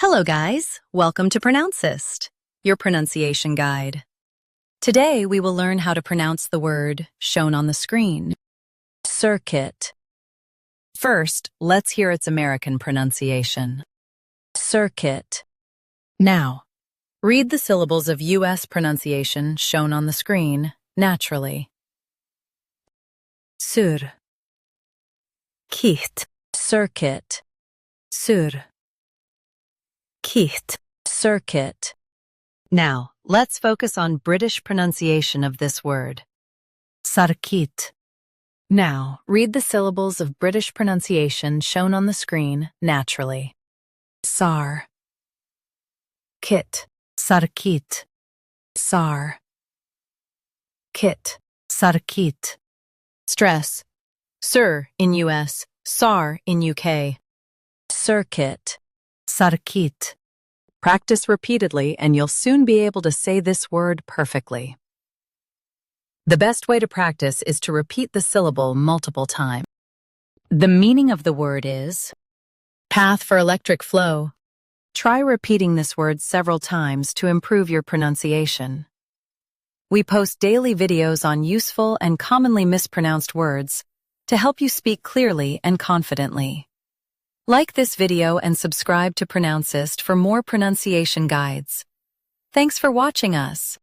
Hello guys, welcome to Pronouncist, your pronunciation guide. Today we will learn how to pronounce the word shown on the screen, circuit. First, let's hear its American pronunciation. Circuit. Now, read the syllables of U.S. pronunciation shown on the screen naturally. Sur. Kit. Circuit. Sur. Kit. Circuit. Now, let's focus on British pronunciation of this word. Sarkit. Now, read the syllables of British pronunciation shown on the screen naturally. Sar. Kit. Sarkit. Sar. Kit. Sarkit. Stress. Sir in US, SAR in UK. Circuit. Sarkit. Practice repeatedly and you'll soon be able to say this word perfectly. The best way to practice is to repeat the syllable multiple times. The meaning of the word is path for electric flow. Try repeating this word several times to improve your pronunciation. We post daily videos on useful and commonly mispronounced words to help you speak clearly and confidently. Like this video and subscribe to Pronouncist for more pronunciation guides. Thanks for watching us.